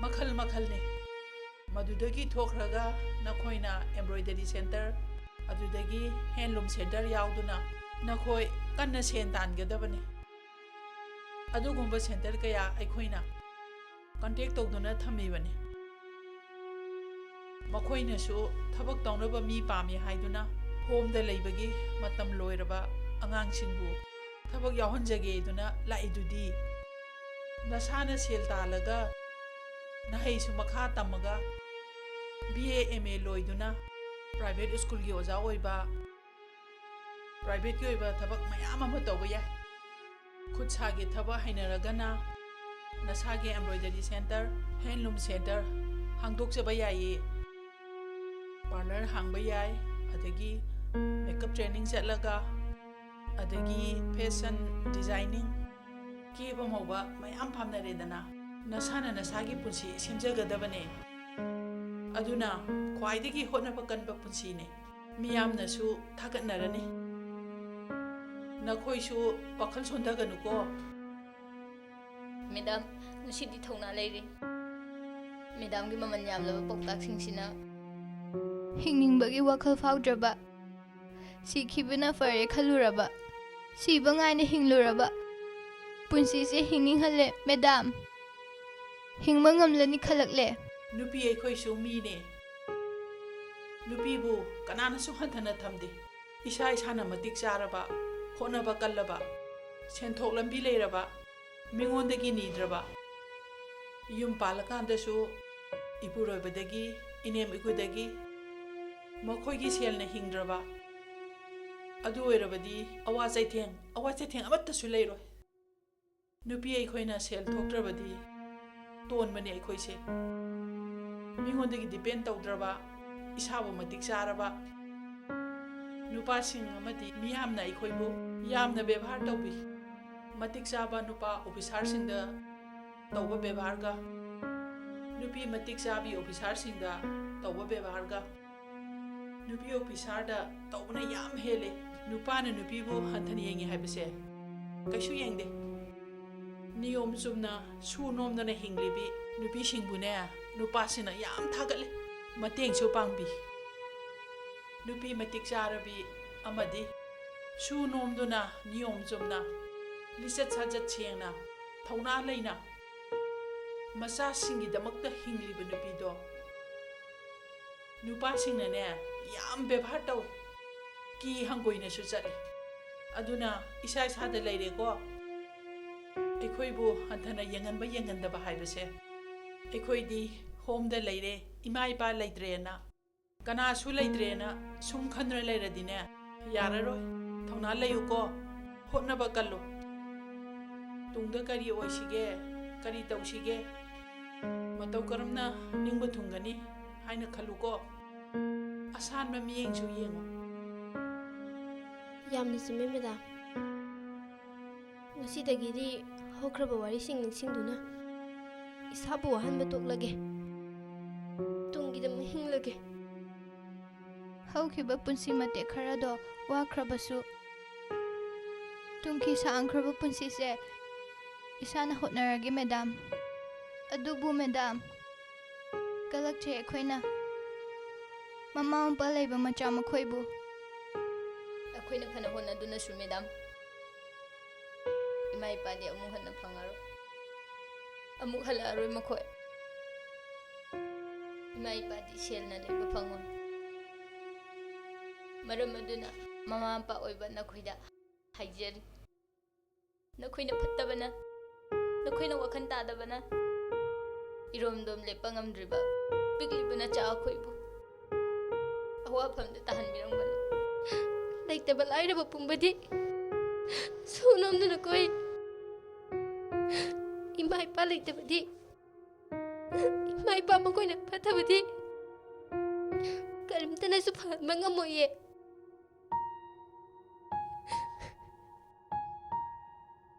ꯃꯈꯜ ꯃꯈꯜꯅꯤ ꯃꯗꯨꯗꯒꯤ ꯊꯣꯛꯈ꯭ꯔꯒ ꯅꯈꯣꯏꯅ ꯑꯦꯝꯕ꯭ꯔꯣꯏꯗꯔꯤ ꯁꯦꯟꯇꯔ ꯑꯗꯨꯗꯒꯤ ꯍꯦꯟꯂꯨꯝ ꯁꯦꯟꯇꯔ ꯌꯥꯎꯗꯨꯅ ꯅꯈꯣꯏ ꯀꯟꯅ ꯁꯦꯟ ꯇꯥꯟꯒꯗꯕꯅꯤ ꯑꯗꯨꯒꯨꯝꯕ ꯁꯦꯟꯇꯔ ꯀꯌꯥ ꯑꯩꯈꯣꯏꯅ ꯀꯟꯇꯦꯛ ꯇꯧꯗꯨꯅ ꯊꯝꯃꯤꯕꯅꯤ ꯃꯈꯣꯏꯅꯁꯨ ꯊꯕꯛ ꯇꯧꯅꯕ ꯃꯤ ꯄꯥꯝꯃꯤ ꯍꯥꯏꯗꯨꯅ ꯍꯣꯝꯗ ꯂꯩꯕꯒꯤ ꯃꯇꯝ ꯂꯣꯏꯔꯕ ꯑꯉꯥꯡꯁꯤꯡꯕꯨ ꯊꯕꯛ ꯌꯥꯎꯍꯟꯖꯒꯦꯗꯨꯅ ꯂꯥꯛꯏꯗꯨꯗꯤ ꯅꯁꯥꯅ ꯁꯦꯜ ꯇꯥꯜꯂꯒ ꯅꯍꯩꯁꯨ ꯃꯈꯥ ꯇꯝꯃꯒ BA MA ꯂꯣꯏꯗꯨꯅ ꯄ꯭ꯔꯥꯏꯚꯦꯠ ꯁ꯭ꯀꯨꯜꯒꯤ ꯑꯣꯖꯥ ꯑꯣꯏꯕ ꯄ꯭ꯔꯥꯏꯚꯦꯠꯀꯤ ꯑꯣꯏꯕ ꯊꯕꯛ ꯃꯌꯥꯝ ꯑꯃ ꯇꯧꯕ ꯌꯥꯏ ꯈꯨꯠ ꯁꯥꯒꯤ ꯊꯕꯛ ꯍꯩꯅꯔꯒꯅ ꯅꯁꯥꯒꯤ ꯑꯦꯝꯕ꯭ꯔꯣꯏꯗꯔꯤ ꯁꯦꯟꯇꯔ ꯍꯦꯟꯂꯨꯝ ꯁꯦꯟꯇꯔ ꯍꯥꯡꯗꯣꯛꯆꯕ ꯌꯥꯏꯌꯦ ꯄꯥꯔꯂꯔ ꯍꯥꯡꯕ ꯌꯥꯏ ꯑꯗꯒꯤ ꯃꯦꯀꯞ ꯇ꯭ꯔꯦꯅꯤꯡ ꯆꯠꯂꯒ ꯑꯗꯒꯤ ꯐꯦꯁꯟ ꯗꯤꯖꯥꯏꯅꯤꯡ ꯀꯦꯕ ꯃꯧꯕ ꯃꯌꯥꯝ ꯐꯝꯅꯔꯦꯗꯅ ꯅꯁꯥꯅ ꯅꯁꯥꯒꯤ ꯄꯨꯟꯁꯤ ꯁꯦꯝꯖꯒꯗꯕꯅꯦ ꯑꯗꯨꯅ ꯈ꯭ꯋꯥꯏꯗꯒꯤ ꯍꯣꯠꯅꯕ ꯀꯟꯕ ꯄꯨꯟꯁꯤꯅꯦ ꯃꯤꯌꯥꯝꯅꯁꯨ ꯊꯥꯒꯠꯅꯔꯅꯤ ꯅꯈꯣꯏꯁꯨ ꯋꯥꯈꯜ ꯁꯣꯟꯊꯒꯅꯨꯀꯣ ꯃꯦꯗꯥꯝ ꯉꯁꯤꯗꯤ ꯊꯧꯅꯥ ꯂꯩꯔꯤ ꯃꯦꯗꯥꯝꯒꯤ ꯃꯃꯜ ꯌꯥꯝꯂꯕ ꯄꯥꯎꯇꯥꯛꯁꯤꯡꯁꯤꯅ ꯍꯤꯡꯅꯤꯡꯕꯒꯤ ꯋꯥꯈꯜ ꯐꯥꯎꯗ꯭ꯔꯕ ꯁꯤꯈꯤꯕꯅ ꯐꯔꯦ ꯈꯜꯂꯨꯔꯕ ꯁꯤꯕ ꯉꯥꯏꯅ ꯍꯤꯡꯂꯨꯔꯕ ꯄꯨꯟꯁꯤꯁꯦ ꯍꯤꯡꯅꯤꯡꯍꯜꯂꯦ ꯃꯦꯗꯥꯝ ꯍꯤꯡꯕ ꯉꯝꯂꯅꯤ ꯈꯜꯂꯛꯂꯦ ꯅꯨꯄꯤ ꯑꯩꯈꯣꯏꯁꯨ ꯃꯤꯅꯦ ꯅꯨꯄꯤꯕꯨ ꯀꯅꯥꯅꯁꯨ ꯍꯟꯊꯅ ꯊꯝꯗꯦ ꯏꯁꯥ ꯏꯁꯥꯅ ꯃꯇꯤꯛ ꯆꯥꯔꯕ ꯍꯣꯠꯅꯕ ꯀꯜꯂꯕ ꯁꯦꯟꯊꯣꯛ ꯂꯝꯕꯤ ꯂꯩꯔꯕ ꯃꯤꯉꯣꯟꯗꯒꯤ ꯅꯤꯗ꯭ꯔꯕ ꯌꯨꯝ ꯄꯥꯜꯂꯀꯥꯟꯗꯁꯨ ꯏꯄꯨꯔꯣꯏꯕꯗꯒꯤ ꯏꯅꯦꯝ ꯏꯀꯨꯗꯒꯤ ꯃꯈꯣꯏꯒꯤ ꯁꯦꯜꯅ ꯍꯤꯡꯗ꯭ꯔꯕ ꯑꯗꯨ ꯑꯣꯏꯔꯕꯗꯤ ꯑꯋꯥ ꯆꯩꯊꯦꯡ ꯑꯃꯠꯇꯁꯨ ꯂꯩꯔꯣꯏ ꯅꯨꯄꯤ ꯑꯩꯈꯣꯏꯅ ꯁꯦꯜ ꯊꯣꯛꯇ꯭ꯔꯕꯗꯤ ꯇꯣꯟꯕꯅꯦ ꯑꯩꯈꯣꯏꯁꯦ ꯃꯤꯉꯣꯟꯗꯒꯤ ꯗꯤꯄꯦꯟ ꯇꯧꯗ꯭ꯔꯕ ꯏꯁꯥꯕꯨ ꯃꯇꯤꯛ ꯆꯥꯔꯕ ꯅꯨꯄꯥꯁꯤꯡ ꯑꯃꯗꯤ ꯃꯤꯌꯥꯝꯅ ꯑꯩꯈꯣꯏꯕꯨ ꯌꯥꯝꯅ ꯕꯦꯚꯥꯔ ꯇꯧꯕꯤ ꯃꯇꯤꯛ ꯆꯥꯕ ꯅꯨꯄꯥ ꯑꯣꯐꯤꯁꯥꯔꯁꯤꯡꯗ ꯇꯧꯕ ꯕꯦꯚꯥꯔꯒ ꯅꯨꯄꯤ ꯃꯇꯤꯛ ꯆꯥꯕꯤ ꯑꯣꯐꯤꯁꯥꯔꯁꯤꯡꯗ ꯇꯧꯕ ꯕꯦꯚꯥꯔꯒ ꯅꯨꯄꯤ ꯑꯣꯐꯤꯁꯥꯔꯗ ꯇꯧꯕꯅ ꯌꯥꯝ ꯍꯦꯜꯂꯦ ꯅꯨꯄꯥꯅ ꯅꯨꯄꯤꯕꯨ ꯍꯟꯊꯅ ꯌꯦꯡꯉꯤ ꯍꯥꯏꯕꯁꯦ ꯀꯩꯁꯨ ꯌꯦꯡꯗꯦ ꯅꯤꯌꯣꯝ ꯆꯨꯝꯅ ꯁꯨ ꯅꯣꯝꯗꯅ ꯍꯤꯡꯂꯤꯕꯤ ꯅꯨꯄꯤꯁꯤꯡꯕꯨꯅꯦ ꯅꯨꯄꯥꯁꯤꯡꯅ ꯌꯥꯝ ꯊꯥꯒꯠꯂꯤ ꯃꯇꯦꯡꯁꯨ ꯄꯥꯡꯕꯤ ꯅꯨꯄꯤ ꯃꯇꯤꯛ ꯆꯥꯔꯕꯤ ꯑꯃꯗꯤ ꯁꯨ ꯅꯣꯝꯗꯨꯅ ꯅꯤꯌꯣꯝ ꯆꯨꯝꯅ ꯂꯤꯆꯠ ꯁꯥꯖꯠ ꯁꯦꯡꯅ ꯊꯧꯅꯥ ꯂꯩꯅ ꯃꯆꯥꯁꯤꯡꯒꯤꯗꯃꯛꯇ ꯍꯤꯡꯂꯤꯕ ꯅꯨꯄꯤꯗꯣ ꯅꯨꯄꯥꯁꯤꯡꯅꯅꯦ ꯌꯥꯝ ꯕꯦꯚꯥꯔ ꯇꯧꯏ ꯀꯤ ꯍꯪꯒꯣꯏꯅꯁꯨ ꯆꯠꯂꯤ ꯑꯗꯨꯅ ꯏꯁꯥ ꯏꯁꯥꯗ ꯂꯩꯔꯦꯀꯣ ꯑꯩꯈꯣꯏꯕꯨ ꯍꯟꯊꯅ ꯌꯦꯡꯍꯟꯕ ꯌꯦꯡꯍꯟꯗꯕ ꯍꯥꯏꯕꯁꯦ ꯑꯩꯈꯣꯏꯗꯤ ꯍꯣꯝꯗ ꯂꯩꯔꯦ ꯏꯃꯥ ꯏꯄꯥ ꯂꯩꯇ꯭ꯔꯦꯅ ꯀꯅꯥꯁꯨ ꯂꯩꯇ꯭ꯔꯦꯅ ꯁꯨꯝ ꯈꯟꯗꯨꯅ ꯂꯩꯔꯗꯤꯅꯦ ꯌꯥꯔꯔꯣꯏ ꯊꯧꯅꯥ ꯂꯩꯌꯨꯀꯣ ꯍꯣꯠꯅꯕ ꯀꯜꯂꯨ ꯇꯨꯡꯗ ꯀꯔꯤ ꯑꯣꯏꯁꯤꯒꯦ ꯀꯔꯤ ꯇꯧꯁꯤꯒꯦ ꯃꯇꯧ ꯀꯔꯝꯅ ꯅꯤꯡꯕ ꯊꯨꯡꯒꯅꯤ ꯍꯥꯏꯅ ꯈꯜꯂꯨꯀꯣ ꯑꯁꯥꯟꯕ ꯃꯤꯠꯌꯦꯡꯁꯨ ꯌꯦꯡꯉꯨ ꯌꯥꯝꯅ ꯆꯨꯝꯃꯦ ꯃꯦꯗꯥꯝ ꯉꯁꯤꯗꯒꯤꯗꯤ ꯍꯧꯈ꯭ꯔꯕ ꯋꯥꯔꯤꯁꯤꯡ ꯅꯤꯡꯁꯤꯡꯗꯨꯅ ꯏꯁꯥꯕꯨ ꯋꯥꯍꯟꯕ ꯇꯣꯛꯂꯒꯦ ꯇꯨꯡꯒꯤꯗꯃꯛ ꯍꯤꯡꯂꯒꯦ ꯍꯧꯈꯤꯕ ꯄꯨꯟꯁꯤ ꯃꯇꯦꯛ ꯈꯔꯗꯣ ꯋꯥꯈ꯭ꯔꯕꯁꯨ ꯇꯨꯡꯒꯤ ꯁꯥꯡꯈ꯭ꯔꯕ ꯄꯨꯟꯁꯤꯁꯦ ꯏꯁꯥꯅ ꯍꯣꯠꯅꯔꯒꯦ ꯃꯦꯗꯥꯝ ꯑꯗꯨꯕꯨ ꯃꯦꯗꯥꯝ ꯀꯜꯂꯛꯆꯩ ꯑꯩꯈꯣꯏꯅ ꯃꯃꯥ ꯃꯄꯥ ꯂꯩꯕ ꯃꯆꯥ ꯃꯈꯣꯏꯕꯨ ꯑꯩꯈꯣꯏꯅ ꯐꯅ ꯍꯣꯠꯅꯗꯨꯅꯁꯨ ꯃꯦꯗꯥꯝ ꯏꯃꯥ ꯏꯄꯥꯗꯤ ꯑꯃꯨꯛ ꯍꯟꯅ ꯐꯪꯉꯔꯣꯏ ꯑꯃꯨꯛ ꯍꯜꯂꯛꯑꯔꯣꯏ ꯃꯈꯣꯏ ꯏꯃꯥ ꯏꯄꯥꯗꯤ ꯁꯦꯜꯅ ꯂꯩꯕ ꯐꯪꯉꯣꯏ ꯃꯔꯝ ꯑꯗꯨꯅ ꯃꯃꯥ ꯃꯄꯥ ꯑꯣꯏꯕ ꯅꯈꯣꯏꯗ ꯍꯥꯏꯖꯔꯤ ꯅꯈꯣꯏꯅ ꯐꯠꯇꯕꯅ ꯅꯈꯣꯏꯅ ꯋꯥꯈꯜ ꯇꯥꯗꯕꯅ ꯏꯔꯣꯝꯗꯣꯝ ꯂꯦꯞꯄ ꯉꯝꯗ꯭ꯔꯤꯕ ꯄꯤꯛꯂꯤꯕ ꯅꯆꯥ ꯑꯩꯈꯣꯏꯕꯨ ꯑꯋꯥꯐꯝꯗ ꯇꯥꯍꯟꯕꯤꯔꯝꯒꯅꯤ ꯂꯩꯇꯕ ꯂꯥꯏꯔꯕ ꯄꯨꯝꯕꯗꯤ ꯁꯨꯅꯣꯝꯗꯨꯅ ꯀꯣꯏ ꯏꯃꯥ ꯏꯄꯥ ꯂꯩꯇꯕꯗꯤ ꯏꯃꯥ ꯏꯄꯥ ꯃꯈꯣꯏꯅ ꯐꯠꯇꯕꯗꯤ ꯀꯔꯤꯝꯇꯅꯁꯨ ꯐꯍꯟꯕ ꯉꯝꯃꯣꯏꯌꯦ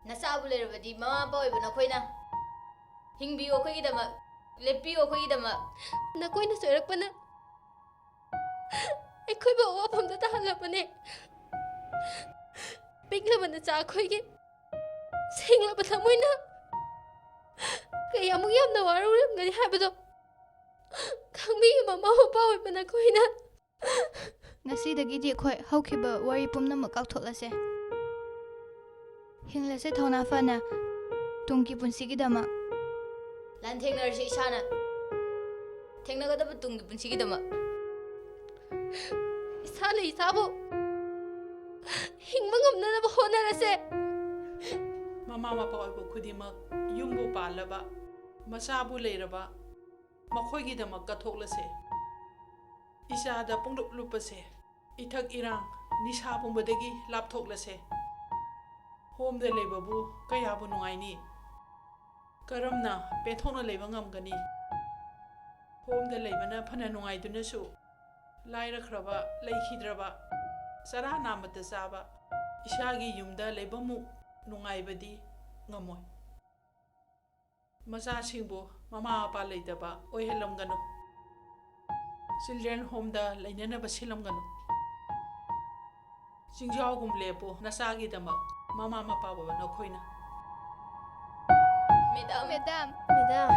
ꯅꯆꯥꯕꯨ ꯂꯩꯔꯕꯗꯤ ꯃꯃꯥ ꯃꯄꯥ ꯑꯣꯏꯕ ꯅꯈꯣꯏꯅ ꯍꯤꯡꯕꯤꯌꯨ ꯑꯩꯈꯣꯏꯒꯤꯗꯃꯛ ꯂꯦꯞꯄꯤꯌꯣ ꯑꯩꯈꯣꯏꯒꯤꯗꯃꯛ ꯅꯈꯣꯏꯅ ꯁꯣꯏꯔꯛꯄꯅ ꯑꯩꯈꯣꯏꯕꯨ ꯑꯋꯥꯐꯝꯗ ꯇꯥꯍꯜꯂꯕꯅꯦ ꯄꯤꯛꯂꯕ ꯅꯆꯥ ꯑꯩꯈꯣꯏꯒꯤ ꯁꯦꯡꯂꯕ ꯊꯃꯣꯏꯅ ꯀꯌꯥꯃꯨꯛ ꯌꯥꯝꯅ ꯋꯥꯔꯧꯔꯝꯒꯅꯤ ꯍꯥꯏꯕꯗꯣ ꯈꯪꯕꯤꯌꯨ ꯃꯃꯥ ꯃꯄꯥ ꯑꯣꯏꯕ ꯅꯈꯣꯏꯅ ꯉꯁꯤꯗꯒꯤꯗꯤ ꯑꯩꯈꯣꯏ ꯍꯧꯈꯤꯕ ꯋꯥꯔꯤ ꯄꯨꯝꯅꯃꯛ ꯀꯥꯎꯊꯣꯛꯂꯁꯦ ꯍꯤꯡꯂꯁꯦ ꯊꯧꯅꯥ ꯐꯅ ꯇꯨꯡꯒꯤ ꯄꯨꯟꯁꯤꯒꯤꯗꯃꯛ ꯂꯥꯟꯊꯦꯡꯅꯔꯁꯤ ꯏꯁꯥꯅ ꯊꯦꯡꯅꯒꯗꯕ ꯇꯨꯡꯒꯤ ꯄꯨꯟꯁꯤꯒꯤꯗꯃꯛ ꯏꯁꯥꯅ ꯏꯁꯥꯕꯨ ꯍꯤꯡꯕ ꯉꯝꯅꯅꯕ ꯍꯣꯠꯅꯔꯁꯦ ꯃꯃꯥ ꯃꯄꯥ ꯑꯣꯏꯕ ꯈꯨꯗꯤꯡꯃꯛ ꯌꯨꯝꯕꯨ ꯄꯥꯜꯂꯕ ꯃꯆꯥꯕꯨ ꯂꯩꯔꯕ ꯃꯈꯣꯏꯒꯤꯗꯃꯛ ꯀꯠꯊꯣꯛꯂꯁꯦ ꯏꯆꯥꯗ ꯄꯨꯡꯂꯨꯞ ꯂꯨꯞꯄꯁꯦ ꯏꯊꯛ ꯏꯔꯥꯡ ꯅꯤꯁꯥ ꯄꯨꯝꯕꯗꯒꯤ ꯂꯥꯞꯊꯣꯛꯂꯁꯦ ꯍꯣꯝꯗ ꯂꯩꯕꯕꯨ ꯀꯌꯥꯕꯨ ꯅꯨꯡꯉꯥꯏꯅꯤ ꯀꯔꯝꯅ ꯄꯦꯟꯊꯣꯛꯅ ꯂꯩꯕ ꯉꯝꯒꯅꯤ ꯍꯣꯝꯗ ꯂꯩꯕꯅ ꯐꯅ ꯅꯨꯡꯉꯥꯏꯗꯨꯅꯁꯨ ꯂꯥꯏꯔꯈ꯭ꯔꯕ ꯂꯩꯈꯤꯗ꯭ꯔꯕ ꯆꯔꯥ ꯅꯥꯝꯃꯇ ꯆꯥꯕ ꯏꯁꯥꯒꯤ ꯌꯨꯝꯗ ꯂꯩꯕꯃꯨꯛ ꯅꯨꯡꯉꯥꯏꯕꯗꯤ ꯉꯝꯃꯣꯏ ꯃꯆꯥꯁꯤꯡꯕꯨ ꯃꯃꯥ ꯃꯄꯥ ꯂꯩꯇꯕ ꯑꯣꯏꯍꯜꯂꯝꯒꯅꯨ ꯆꯤꯜꯗ꯭ꯔꯦꯟ ꯍꯣꯝꯗ ꯂꯩꯅꯅꯕ ꯁꯤꯜꯂꯝꯒꯅꯨ ꯆꯤꯡꯖꯥꯎꯒꯨꯝ ꯂꯦꯞꯄꯨ ꯅꯆꯥꯒꯤꯗꯃꯛ ꯃꯃꯥ ꯃꯄꯥ ꯑꯣꯏꯕ ꯅꯈꯣꯏꯅ ꯃꯦꯗꯥꯝ ꯃꯦꯗꯥꯝ